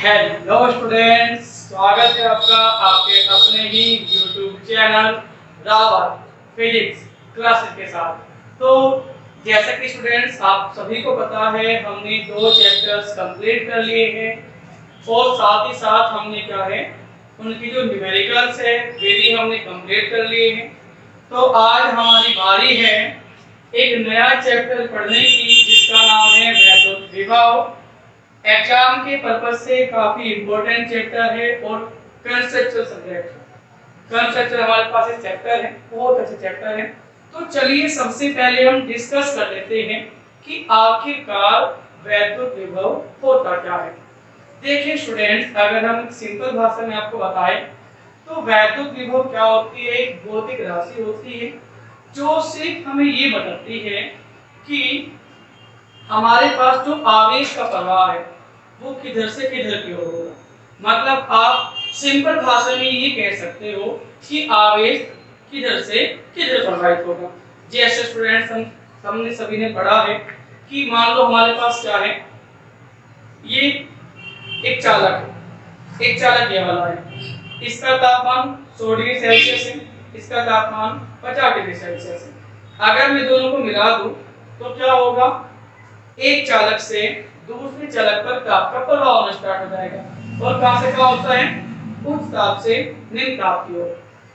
Hello students, स्वागत है आपका आपके अपने ही YouTube channel Rawat physics classes के साथ। तो जैसा कि स्टूडेंट्स आप सभी को पता है, हमने 2 चैप्टर्स कंप्लीट कर लिए हैं और साथ ही साथ हमने क्या है उनकी जो न्यूमेरिकल्स है वे भी हमने कंप्लीट कर लिए हैं। तो आज हमारी बारी है एक नया चैप्टर पढ़ने की जिसका नाम है वैद्युत विभव। एग्जाम के पर्पज से काफी इंपॉर्टेंट चैप्टर है और कंसेप्चुअल सब्जेक्ट कंसेप्चुअल हमारे पास एक चैप्टर है, बहुत अच्छा चैप्टर है। तो चलिए सबसे पहले हम डिस्कस कर लेते हैं कि आखिरकार वैद्युत विभव होता क्या है। देखिए स्टूडेंट्स, अगर हम सिंपल भाषा में आपको बताएं तो वैद्युत विभव क्या होती है, एक भौतिक राशि होती है जो सिर्फ हमें ये बताती है कि हमारे पास जो आवेश का प्रवाह है वो किधर से किधर की ओर होगा। मतलब आप सिंपल भाषा में ये कह सकते हो कि आवेश किधर से किधर प्रवाहित होगा। जैसे स्टूडेंट्स हमने सभी ने पढ़ा है कि मान लो हमारे पास क्या है, ये एक चालक है, एक चालक ये वाला है, इसका तापमान 100 डिग्री सेल्सियस है, इसका तापमान 50 डिग्री सेल्सियस है। अगर मैं दोनों को मिला दूं तो क्या होगा, एक चालक से दूसरे चालक पर ताप का प्रभाव होना स्टार्ट हो जाएगा और कहां से कहां होता है, उच्च ताप से निम्न ताप की ओर।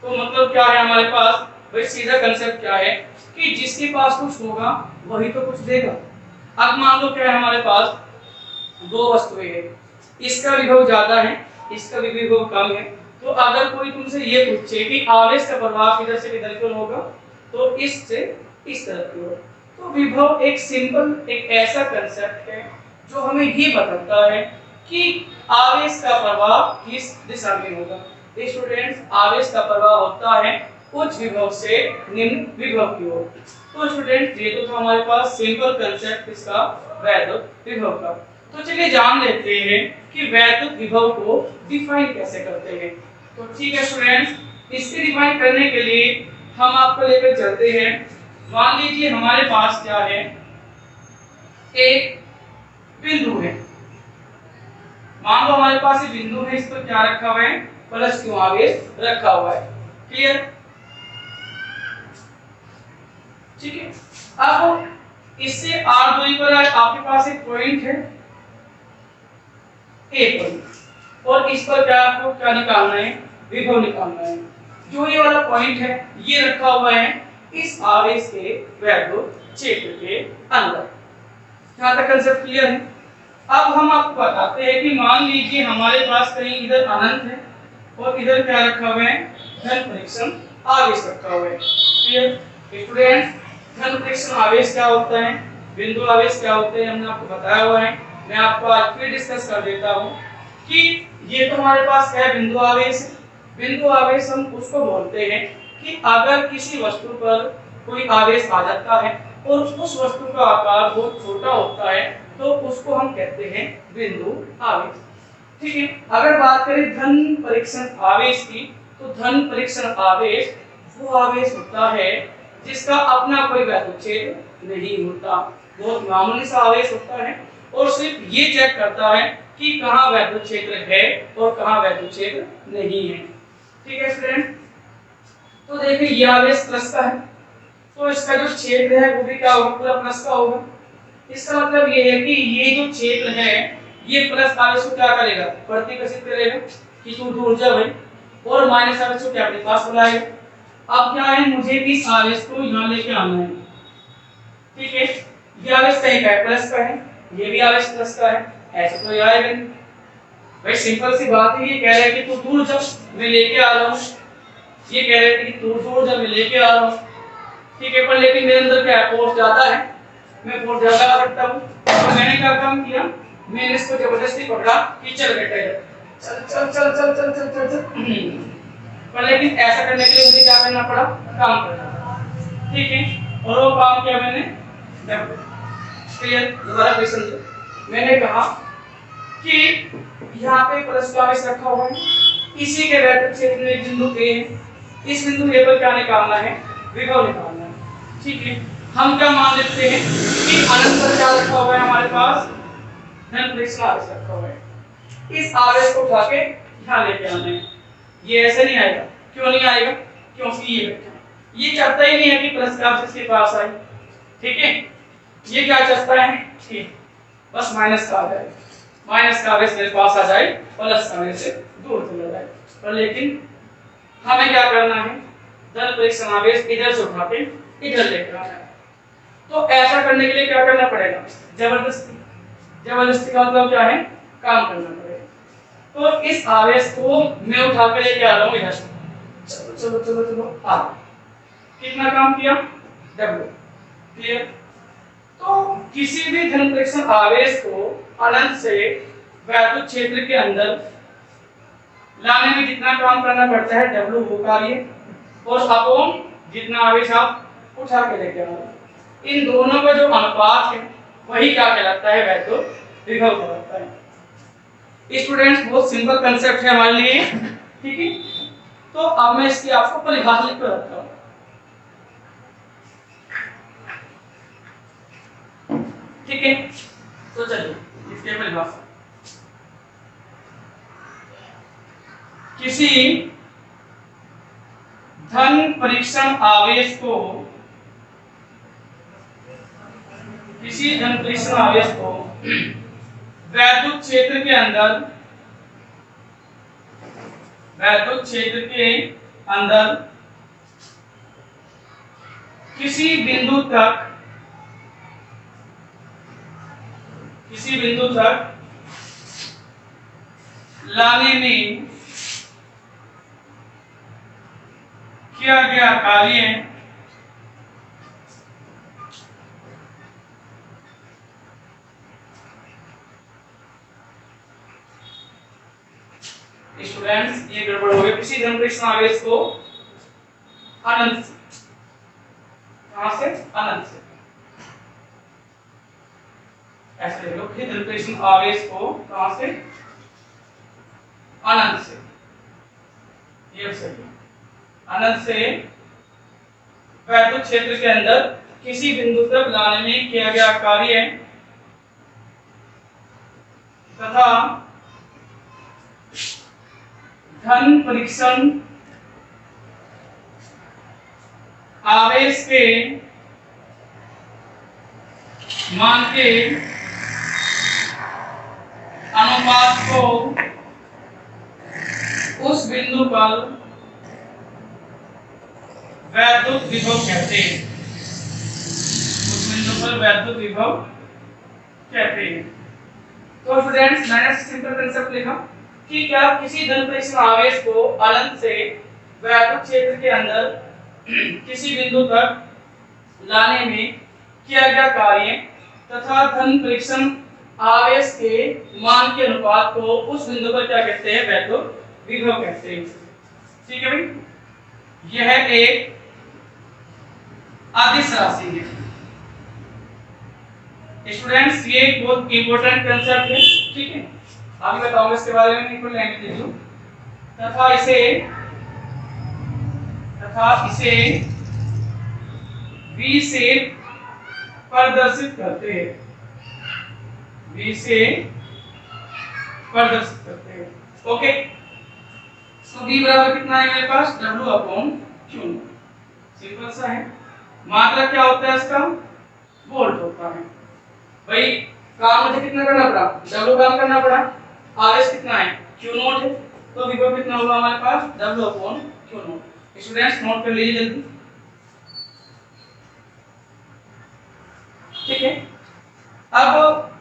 तो मतलब क्या है हमारे पास, भाई सीधा कंसेप्ट क्या है कि जिसके पास कुछ होगा वही तो कुछ देगा। अब मान लो क्या है, हमारे पास दो वस्तुएं हैं, इसका विभव ज्यादा है, इसका विभव कम है। तो अगर कोई तुमसे ये पूछे कि आवेश का प्रवाह किधर से किधर की ओर होगा, तो इससे इस तरफ की ओर। तो विभव एक सिंपल एक ऐसा कंसेप्ट है जो हमें ये बताता है कि आवेश का प्रवाह किस दिशा में होगा। स्टूडेंट्स, आवेश का प्रवाह होता है उच्च विभव से निम्न विभव की ओर। तो स्टूडेंट्स, ये तो था हमारे पास सिंपल कंसेप्ट इसका वैद्युत विभव का। तो चलिए जान लेते हैं कि वैद्युत विभव को डिफाइन कैसे करते हैं। तो ठीक है स्टूडेंट्स, इसके डिफाइन करने के लिए हम आपको लेकर चलते हैं। मान लीजिए हमारे पास क्या है, एक बिंदु है। मान लो हमारे पास ये बिंदु है, इस पर क्या रखा हुआ है, प्लस क्यू आवेश रखा हुआ है। क्लियर? ठीक है। अब इससे r दूरी पर आपके पास एक पॉइंट है, ए पॉइंट, और इस पर क्या आपको क्या निकालना है, विभव निकालना है। जो ये वाला पॉइंट है ये रखा हुआ है इस आवेश के वैद्युत क्षेत्र के अंदर। यहाँ तक कंसेप्ट क्लियर है। अब हम आपको बताते हैं कि मान लीजिए हमारे पास कहीं इधर अनंत है और इधर क्या रखा हुआ है, धन परीक्षण आवेश रखा हुआ है। Clear students? धन परीक्षण आवेश क्या होता है, बिंदु आवेश क्या होते हैं, हमने आपको बताया हुआ है। मैं आपको आज फिर डिस्कस कर देता हूँ कि ये तो हमारे पास क्या है, बिंदु आवेश। बिंदु आवेश हम उसको बोलते हैं कि अगर किसी वस्तु पर कोई आवेश आ जाता है और उस वस्तु का आकार बहुत छोटा होता है तो उसको हम कहते हैं बिंदु आवेश। ठीक है। अगर बात करें धन परीक्षण आवेश की, तो धन परीक्षण आवेश वो आवेश होता है जिसका अपना कोई वैद्युत क्षेत्र नहीं होता, बहुत मामूली सा आवेश होता है और सिर्फ ये चेक करता है कि कहाँ वैद्युत क्षेत्र है और कहाँ वैद्युत क्षेत्र नहीं है। ठीक है स्टूडेंट? तो देखिए ये आवेश प्लस का है तो इसका जो क्षेत्र है वो भी क्या होगा, पूरा प्लस का होगा। इसका मतलब ये है कि ये जो क्षेत्र है ये प्लस आवेश को क्या करेगा, प्रतिकर्षित करेगा कि तू दूर जा भाई, और माइनस आवेश को क्या अपने पास बुलाएगा। अब क्या है, मुझे भी इस आवेश को यहाँ लेके आना है। ठीक है, ये आवेश कहीं का है, प्लस का है, ये भी आवेश प्लस का है, ऐसे तो आएगा नहीं भाई। सिंपल सी बात है, ये कह रहा है कि तू दूर जा, मैं लेके आ रहा हूँ। ये कह रहे थे कि तू दूर जा, मैं लेके आ रहा हूँ। ठीक है, पर लेकिन मेरे अंदर क्या है, फोर्स ज्यादा है, मैं फोर्स ज्यादा ला सकता हूँ। तो मैंने क्या काम किया, मैंने इसको जबरदस्ती पकड़ा कि चल बेटा चल चल चल चल चल चल चल चल। पर लेकिन ऐसा करने के लिए मुझे क्या करना पड़ा, काम करना। ठीक है, और वो काम किया मैंने। क्लियर? दोबारा क्वेश्चन दो। मैंने कहा कि यहाँ पे प्लस का आवेश रखा हुआ है, इसी के वैद्युत क्षेत्र में बिंदु ए है, इस बिंदु ए पर क्या निकालना है, विभव निकालना है। ठीक है, हम क्या मान लेते हैं कि अनंत पर क्या रखा हुआ है हमारे पास, धन परीक्षण आवेश रखा हुआ है। इस आवेश को उठा के यहाँ लेके आना है। ये ऐसे नहीं आएगा। क्यों नहीं आएगा? क्योंकि ये चाहता ही नहीं है कि प्लस का आवेश इसके पास आए। ठीक है, ये क्या चाहता है कि बस माइनस का आ जाए, माइनस का आवेश मेरे पास आ जाए, प्लस का मेरे से दूर चला जाए। पर लेकिन हमें क्या करना है, धन परीक्षण आवेश इधर से उठा के इधर लेकर आना है। तो ऐसा करने के लिए क्या करना पड़ेगा? जबरदस्ती। जबरदस्ती का मतलब क्या है? काम करना पड़ेगा। तो इस आवेश को मैं उठा के लेके आ रहा हूँ इधर से। चलो चलो चलो चलो आ। कितना काम किया? W। क्लियर? तो किसी भी धन परीक्षण आवेश को अनंत से वैद्युत क्षेत्र के अंदर लाने में जितना काम करना पड़ता है W वो कार्य, और अपॉन जितना आवेश आप उठा के लेके आ रहे हो, इन दोनों का जो अनुपात है वही क्या कहलाता है? वैद्युत विभव कहलाता है। स्टूडेंट्स, बहुत सिंपल कंसेप्ट है हमारे लिए। ठीक है, तो अब मैं इसकी आपको परिभाषा लिख कर रखता हूं। ठीक है, तो चलिए इसके परिभाषा। किसी धन परीक्षण आवेश को, किसी धन परीक्षण आवेश को वैद्युत क्षेत्र के अंदर, वैद्युत क्षेत्र के अंदर किसी बिंदु तक, किसी बिंदु तक लाने में किया गया कार्य स्टूडेंट्स, ये गड़बड़ हो गया। किसी धन परीक्षण आवेश को अनंत से, कहां से? अनंत से। ऐसे लिख लो, किसी धन परीक्षण आवेश को कहां से? अनंत से। ये सही है। अनंत से वैद्युत क्षेत्र के अंदर किसी बिंदु तक लाने में किया गया कार्य तथा धन परीक्षण आवेश के मान के अनुपात को उस बिंदु पर वैद्युत विभव कहते हैं। उस बिंदु पर वैद्युत विभव कहते हैं। तो स्टूडेंट्स, मैंने सिंपल कंसेप्ट लिखा कि क्या किसी धन परीक्षण आवेश को अनंत से वैद्युत क्षेत्र के अंदर किसी बिंदु तक लाने में किया गया कार्य तथा धन परीक्षण आवेश के मान के अनुपात को उस बिंदु पर क्या कहते हैं? वैद्युत विभव कहते हैं। ठीक है भाई, यह एक अदिश राशि है। स्टूडेंट्स, ये एक बहुत इंपॉर्टेंट कंसेप्ट है। ठीक है, अभी बताऊंगा इसके बारे में, बिल्कुल लाइन दे दो। तथा इसे V से प्रदर्शित करते हैं, V से प्रदर्शित करते हैं। ओके, तो V बराबर कितना है मेरे पास? W upon Q। सिंपल सा है। मात्रा क्या होता है इसका? वोल्ट होता है। भाई काम मुझे कितना करना पड़ा? W काम करना पड़ा। आवेश कितना है? Q नॉट है, तो विभव कितना होगा हमारे पास? W upon Q not. Students, note कर लीजिए जल्दी। ठीक है, अब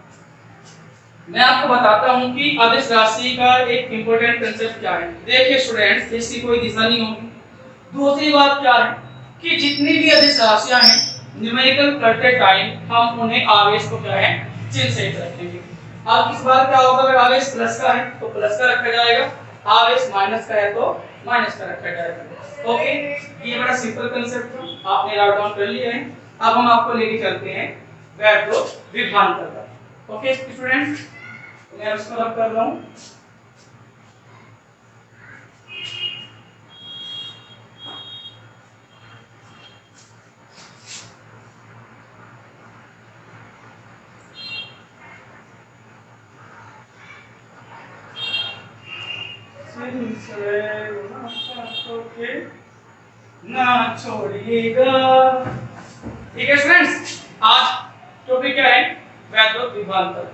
मैं आपको बताता हूं कि अदिश राशि का एक इंपॉर्टेंट कंसेप्ट क्या है। देखिए स्टूडेंट्स, इसकी कोई दिशा नहीं होगी। दूसरी बात क्या है कि जितनी भी अदिश राशियां हैं, न्यूमेरिकल करते टाइम हम उन्हें आवेश को क्या है? चिन्ह सहित रखेंगे। अब इस बार क्या होगा? अगर आवेश प्लस का है तो प्लस का रखा जाएगा, आवेश माइनस का है तो माइनस का रखा जाएगा। ओके, ये बड़ा सिंपल कंसेप्ट था, आपने नोट डाउन कर लिया है। अब हम आपको लेके चलते हैं वैद्युत विभवांतर पर। ओके स्टूडेंट्स, मैं उसको रब कर रहा हूं। से ना छोड़िएगा। ठीक है स्टूडेंट्स, आज टॉपिक क्या है? वैद्युत विभवांतर।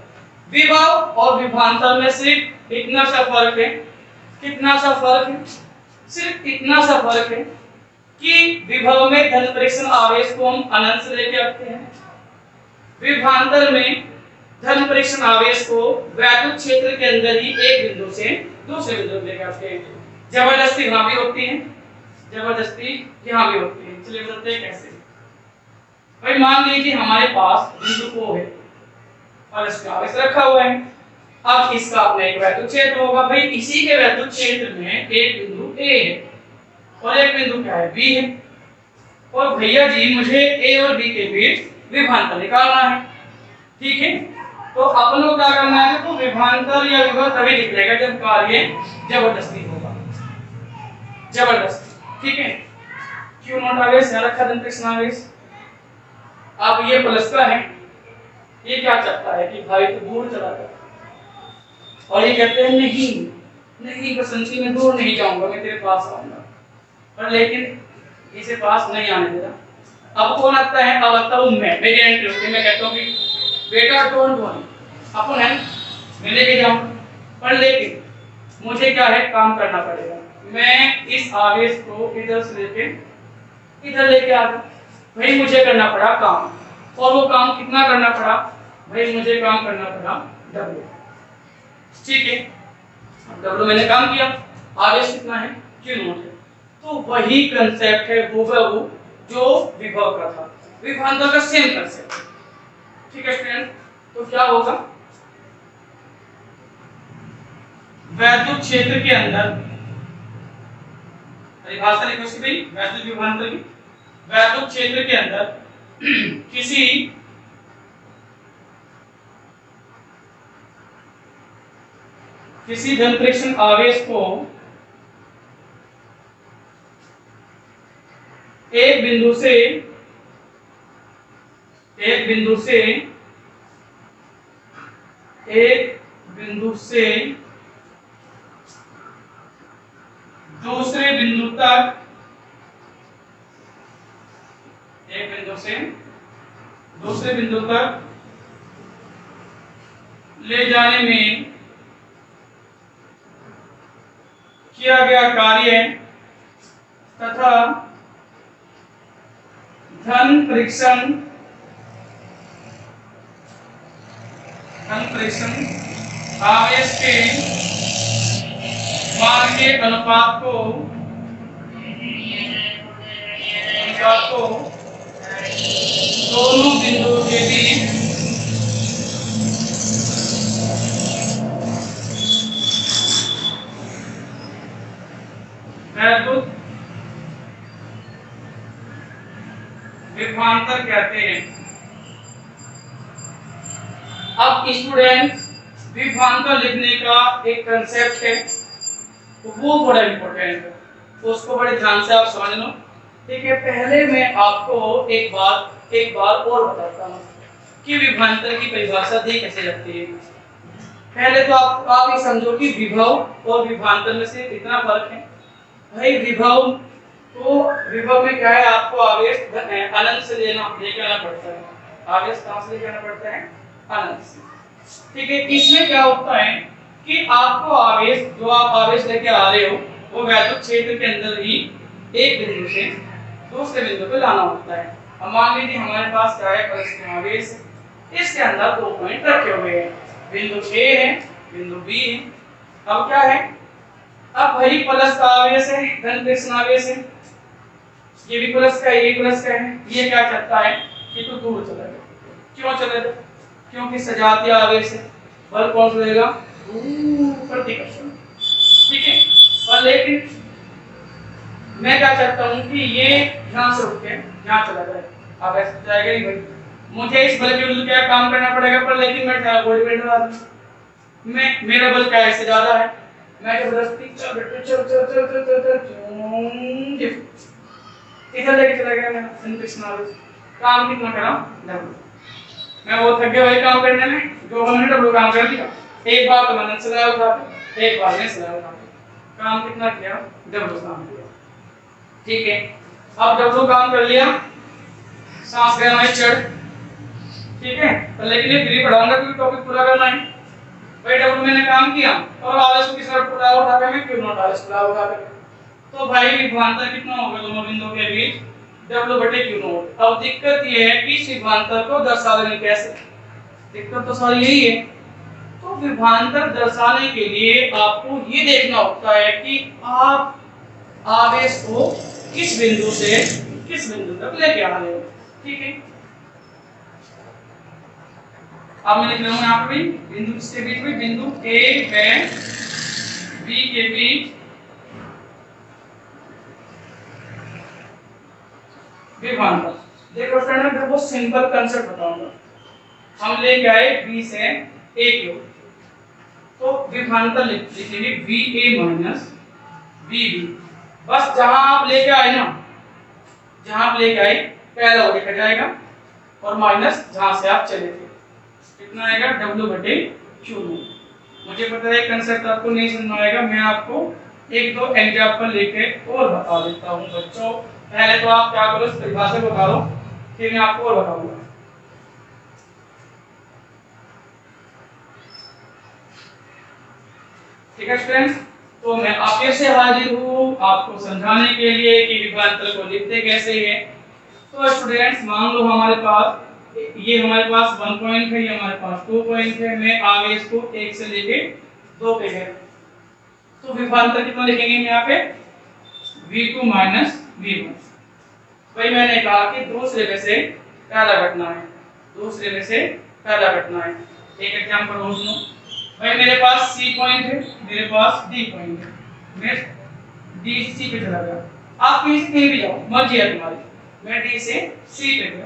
विभव और विभवांतर में सिर्फ इतना सा फर्क है। कितना सा फर्क है? सिर्फ इतना सा फर्क है कि विभव में धन परीक्षण आवेश को हम अनंत से लेके आते हैं, विभवांतर में धन परीक्षण आवेश को वैद्युत क्षेत्र के अंदर ही एक बिंदु से दूसरे बिंदु लेके आते हैं। जबरदस्ती यहाँ भी होती है, जबरदस्ती यहाँ भी होती है। चलिए बताते हैं कैसे। भाई मान लीजिए हमारे पास बिंदु O है और इसका आवेश रखा हुआ है। अब इसका अपना एक वैद्युत क्षेत्र होगा। भाई इसी के वैद्युत क्षेत्र में एक बिंदु A है और एक बिंदु क्या है? B है। और भैया जी मुझे A और B के बीच विभवांतर निकालना है। ठीक है, तो अपन को क्या करना है? तो विभवांतर या विभव तभी निकलेगा जब कार्य जबरदस्ती होगा, जबरदस्ती। ठीक है, क्यों नॉट आवेश यहाँ रखा धन परीक्षण आवेश। अब ये प्लस का है, ये क्या चाहता है कि भाई तो दूर चला जा, और ये कहते हैं नहीं नहीं बसंती में दूर नहीं जाऊंगा, मैं तेरे पास आऊंगा। पर लेकिन इसे पास नहीं आने दे रहा। अब कौन आता है? अब आता हूं मैं, मेरी एंट्री होती है। मैं कहता हूं कि बेटा डोंट वरी, अपन है मैं लेके जाऊंगा। पर लेकिन मुझे क्या है? काम करना पड़ेगा। मैं इस आवेश को इधर से लेके इधर लेके आ गया। भाई मुझे करना पड़ा काम, और वो काम कितना करना पड़ा? भाई मुझे काम करना पड़ा W। ठीक है, W मैंने काम किया, आवेश कितना है? Q नॉट है। तो वही कंसेप्ट है हूबहू जो विभव का था, विभवांतर का सेम कंसेप्ट। ठीक है स्टूडेंट, तो क्या होगा? वैद्युत क्षेत्र के अंदर परिभाषा लिखो इसकी भाई, वैद्युत विभवांतर की। वैद्युत क्षेत्र के अंदर किसी धन परीक्षण आवेश को एक बिंदु से दूसरे बिंदु तक, एक बिंदु से दूसरे बिंदु तक ले जाने में किया गया कार्य तथा धन परीक्षण आवेश के मान के अनुपात को दोनों बिंदुओं के बीच वैद्युत विभवांतर कहते हैं। अब स्टूडेंट विभवांतर लिखने का एक कंसेप्ट है, तो वो बड़ा इंपॉर्टेंट है, तो उसको बड़े ध्यान से आप समझ लो। ठीक है, पहले मैं आपको एक बार और बताता हूँ कि विभवांतर की परिभाषा दी कैसे जाती है। पहले तो आप ये समझो कि विभव और विभवांतर में से इतना फर्क है। भाई विभव में क्या है? आपको आवेश अनंत से लेके आना पड़ता है। आवेश कहां से लेके आना पड़ता है? अनंत से। ठीक है, इसमें क्या होता है कि आपको आवेश, जो आप आवेश लेके आ रहे हो, वो वैद्युत क्षेत्र के अंदर ही एक बिंदु से दूसरे बिंदु पे लाना होता है। अब मान लीजिए हमारे पास क्या है? परीक्षण आवेश, इसके अंदर दो पॉइंट रखे हुए हैं, बिंदु A है, बिंदु B है। अब क्या है? अब वही प्लस का आवेश है, धन परीक्षण आवेश है, ये भी प्लस का है, ये प्लस का है। ये क्या चाहता है कि तू दूर चला जा। क्यों चला जा? क्योंकि सजातीय आवेश है, बल कौन सा देगा? प्रतिकर्षण। ठीक है, और लेकिन मैं क्या चाहता हूँ कि ये यहाँ से उठ के यहाँ चला जाए। अब ऐसा जाएगा नहीं भाई, मुझे इस बल के विरुद्ध क्या काम करना पड़ेगा। पर लेकिन मैं क्या बॉडी वेट लगा दूं, मैं मेरा बल क्या इससे ज्यादा है, मैं जबरदस्ती चल इधर लेके चला गया। मैं काम कितना करा? डब्ल्यू। मैं वो थक गया वही काम करने में, 2 मिनट डब्ल्यू काम कर दिया। एक बार तो मैंने चलाया उठा, एक बार में चलाया उठा, काम कितना किया, W काम किया। ठीक है, अब W काम कर लिया, सांस गया मैं चढ़। ठीक है, तो लेकिन ये फ्री पढ़ाऊंगा क्योंकि टॉपिक पूरा करना है। भाई W मैंने काम किया और आवेश को किस तरह पूरा उठा के मैं Q नॉट आवेश पूरा उठा के, तो भाई विभवांतर कितना होगा दोनों बिंदुओं के बीच, W बटे Q नॉट। अब दिक्कत ये है कि इस विभवांतर को दर्शा देंगे कैसे, दिक्कत तो सारी यही है। तो विभवांतर दर्शाने के लिए आपको ये देखना होता है कि आप आवेश को किस बिंदु से किस बिंदु तक लेके आ रहे हो। ठीक है, अब मैं लिख रहा हूं यहाँ पे भी बिंदु किसके बीच में, बिंदु A व B के बीच विभवांतर। देखो फ्रेंड, मैं बहुत सिंपल कांसेप्ट बताऊंगा। हम लेके आए B से A की ओर, तो विभवांतर लिखेंगे VA माइनस VB। बस जहां आप लेके आए ना, जहां आप लेके आए पहला वो लिखा जाएगा और माइनस जहां से आप चले थे, कितना आएगा W बटे Q नॉट। मुझे पता है कांसेप्ट आपको नहीं समझ आएगा, मैं आपको एक दो एग्जांपल लेके और बता देता हूं बच्चों। पहले तो आप क्या करो, इस परिभाषा को बता लो, फिर मैं आपको और बताऊंगा। ठीक है स्टूडेंट्स, तो मैं आपके से हाजिर हूँ आपको समझाने के लिए कि विभवांतर को लिखते कैसे है। तो स्टूडेंट्स मान लो हमारे पास ये हमारे पास 1 पॉइंट है, ये हमारे पास 2 पॉइंट है, मैं आगे इसको 1 से लेके 2 पे है, तो विभवांतर कितना लिखेंगे यहाँ पे, V2 माइनस V1। भाई मैंने कहा कि दूसरे में से पहला घटना है, दूसरे में से पहला घटना है। एक एग्जांपल और सुनो, भाई मेरे पास C पॉइंट है, मेरे पास D पॉइंट है, मैं D से C पे चला गया, आप कहीं से कहीं भी जाओ मर्जी है तुम्हारी, मैं D से C पे गया,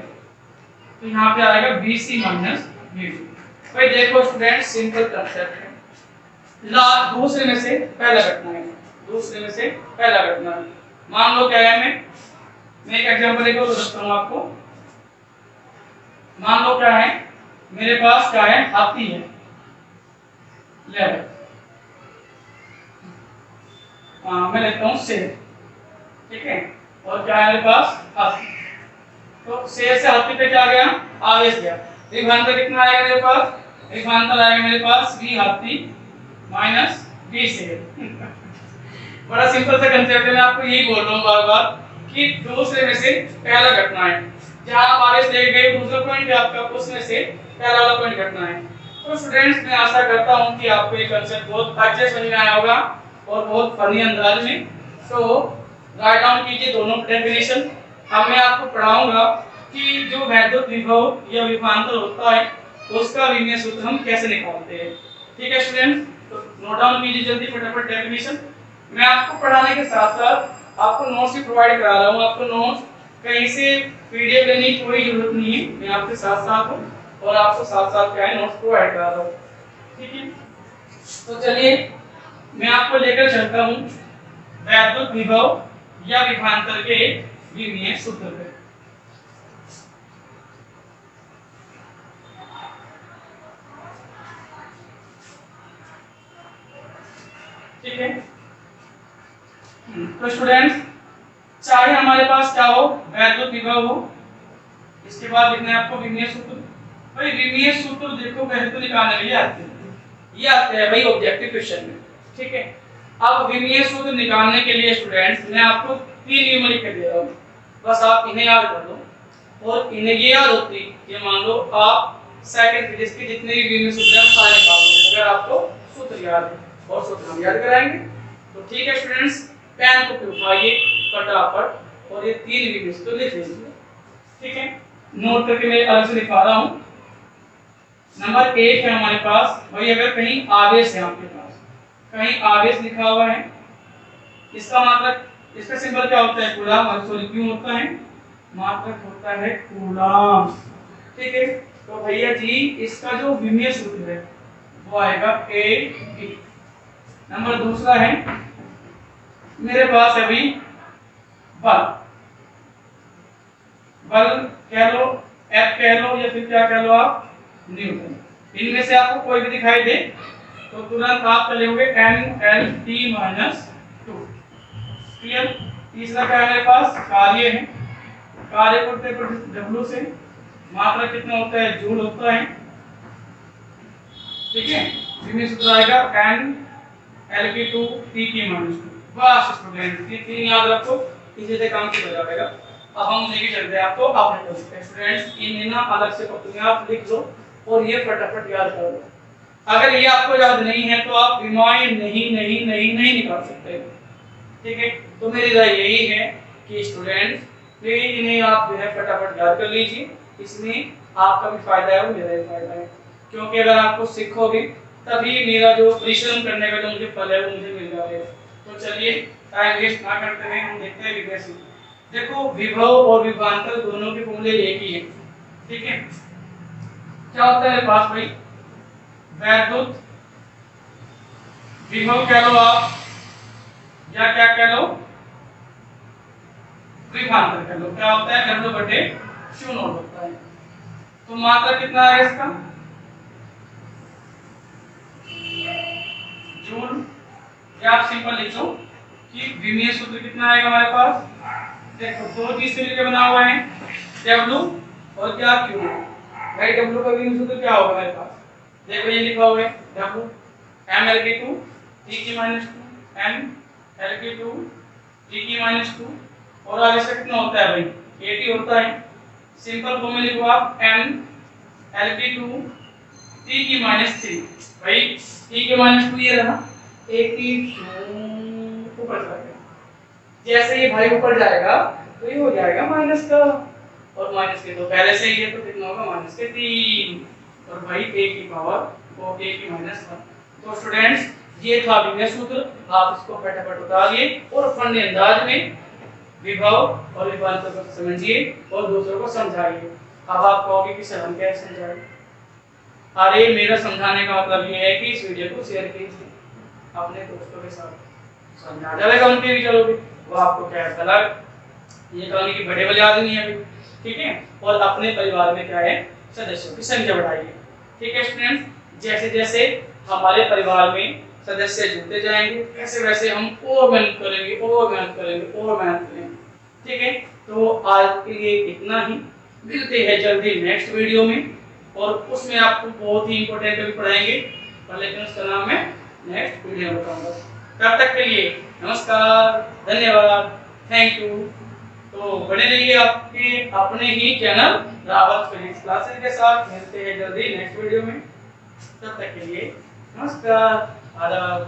तो यहाँ पे आएगा BC माइनस V2। भाई देखो स्टूडेंट सिंपल कांसेप्ट है, दूसरे में से पहला घटना है, दूसरे में से पहला घटना है। मान लो क्या है, मैं एक एग्जांपल एक और बताता हूँ आपको। मान लो क्या है, मेरे पास क्या है, हाथी है, लेवल, मैं लेता हूँ शेर। ठीक है, और क्या है मेरे पास, हाथी, तो शेर से हाथी पे क्या गया, आवेश गया। विभवांतर कितना आएगा मेरे पास, विभवांतर आएगा मेरे पास V हाथी माइनस V शेर। बड़ा सिंपल सा कंसेप्ट है, मैं आपको यही बोल रहा हूँ बार बार कि दूसरे में से पहला घटना है, जहां आप आवेश ले गए दूसरा पॉइंट है आपका, उसमें से पहला वाला पॉइंट घटना है। तो स्टूडेंट्स मैं आशा करता हूं कि आपको ये कांसेप्ट बहुत अच्छे समझ में आया होगा और बहुत फनी अंदाज में। तो राइट डाउन कीजिए दोनों डेफिनेशन। अब मैं आपको पढ़ाऊंगा कि जो वैद्युत विभव या विभवांतर होता है उसका विमीय सूत्र हम कैसे निकालते हैं। ठीक है स्टूडेंट्स, तो नोट डाउन कीजिए जल्दी फटाफट डेफिनेशन। मैं आपको पढ़ाने के साथ साथ आपको नोट्स भी प्रोवाइड करा रहा हूँ, आपको नोट्स कहीं से पीडीएफ लेने की कोई जरूरत नहीं है, मैं आपके साथ साथ हूँ और आपको साथ साथ क्या है नोट्स प्रोवाइड करा रहा हूँ। ठीक है, तो चलिए मैं आपको लेकर चलता हूँ वैद्युत विभव या विभवांतर के विमीय सूत्र पे। ठीक है, तो स्टूडेंट्स चाहे हमारे पास क्या हो, वैद्युत विभव हो, इसके बाद लिखना है आपको विमीय सूत्र। भाई विमीय सूत्र देखो पहले तो निकालने के लिए आते हैं, ये आते हैं भाई ऑब्जेक्टिव क्वेश्चन में। ठीक है, अब विमीय सूत्र निकालने के लिए स्टूडेंट्स मैं आपको 3 नियम लिख के दे रहा हूँ, बस आप इन्हें याद कर लो और इन्हें ये याद होती कि मान लो आप सेकंड फिजिक्स के जितने भी विमीय सूत्र हैं सारे निकाल लो, अगर आपको सूत्र याद है और सूत्र हम याद कराएंगे। तो ठीक है स्टूडेंट्स, पेन को उठाइए फटाफट और ये 3 विमीय सूत्र लिख लीजिए। ठीक है, नोट करके मैं अलग से लिखा रहा हूँ। नंबर 1 है हमारे पास, भाई अगर कहीं आवेश है आपके पास, कहीं आवेश लिखा हुआ है, इसका मतलब इसका सिंबल क्या होता है, कूलम, सॉरी क्यों होता है, मात्रक होता है कूलम। ठीक है, तो भैया जी इसका जो विमीय सूत्र है वो आएगा A। नंबर दूसरा है मेरे पास अभी बल, बल कह लो, F कह लो या फिर क्या कह लो आप, न्यूटन। इनमें से आपको कोई भी दिखाई दे तो तुरंत आप चले होंगे NLT माइनस क्लियर। तीसरा क्या है मेरे पास, कार्य है, कार्य करते W से, मात्रा कितना होता है, जूल होता है, ठीक है। विमीय सूत्र आएगा n Lp2 T की -2। बस स्टूडेंट ये तीन याद रखो, इसी से काम हो जाएगा। अब हम लेके चलते हैं आपको अपने टॉपिक। स्टूडेंट्स इन ना अलग से अपने आप लिख लो और ये फटाफट याद कर लो। अगर ये आपको याद नहीं है तो आप विमाएं नहीं निकाल सकते, ठीक है। तो मेरी राय यही है कि स्टूडेंट्स प्लीज इन्हें आप जो है फटाफट याद कर लीजिए, इसमें आपका भी फायदा है और मेरा भी फायदा है, क्योंकि अगर आपको सीखोगे तभी मेरा जो परिश्रम करने का जो मुझे फल है वो मुझे मिल जाएगा। तो चलिए टाइम वेस्ट ना करते हुए हम देखते हैं विभव से। देखो विभव और विभवांतर दोनों के फॉर्मूले एक ही है, ठीक है। क्या होता है पास भाई, वैद्युत विभव कह लो आप या क्या कह लो, विभवांतर कह लो। क्या होता है, W बटे Q नॉट होता है। तो मात्रा कितना है इसका, जूल, या आप सिंपल लिख लो कि विमीय सूत्र कितना आएगा हमारे पास। देखो दो चीज से मिलकर बना हुआ है, W और क्या Q। भाई W का विमीय सूत्र क्या होगा हमारे पास, देखो ये लिखा हुआ है W m Lp2 T की -2 m Lp2 T की -2 और आगे से कितना होता है भाई 80 होता है। सिंपल फॉर्मूला लिखो आप m Lp2 T की -3। भाई T के -2 ये रहा 80 ऊपर चला गया, जैसे ये भाई ऊपर जाएगा तो ये हो जाएगा माइनस का, और माइनस के तो पहले से ही है तो कितना होगा माइनस के 3, और भाई a की पावर और a की -1। तो स्टूडेंट्स ये था विभव सूत्र, आप इसको फटाफट उतारिए और अपने अंदाज में विभव और विभवांतर को समझिए और दूसरों को समझाइए। अब आप कहोगे कि सर हम कैसे समझाएं, अरे मेरा समझाने का मतलब ये है कि इस वीडियो को शेयर कीजिए अपने दोस्तों के साथ, समझा जाएगा उनके भी चलोगे वो आपको कैसा लगा। ये कहानी की बड़े वाले आदमी है अभी, ठीक है। और अपने परिवार में क्या है, सदस्यों की संख्या बढ़ाइए, ठीक है स्टूडेंट्स। जैसे जैसे हमारे परिवार में सदस्य जुड़ते जाएंगे वैसे वैसे हम और मेहनत करेंगे और मेहनत करेंगे और मेहनत करेंगे, ठीक है। तो आज के लिए इतना ही, मिलते हैं जल्दी नेक्स्ट वीडियो में, और उसमें आपको बहुत ही इंपॉर्टेंट भी पढ़ाएंगे, पर लेकिन उसका नाम मैं नेक्स्ट वीडियो में बताऊंगा। तब तक के लिए नमस्कार, धन्यवाद, थैंक यू। तो बने रहिए आपके अपने ही चैनल रावत फिजिक्स क्लासेस के साथ, मिलते हैं जल्दी नेक्स्ट वीडियो में। तब तक के लिए नमस्कार, आदाब।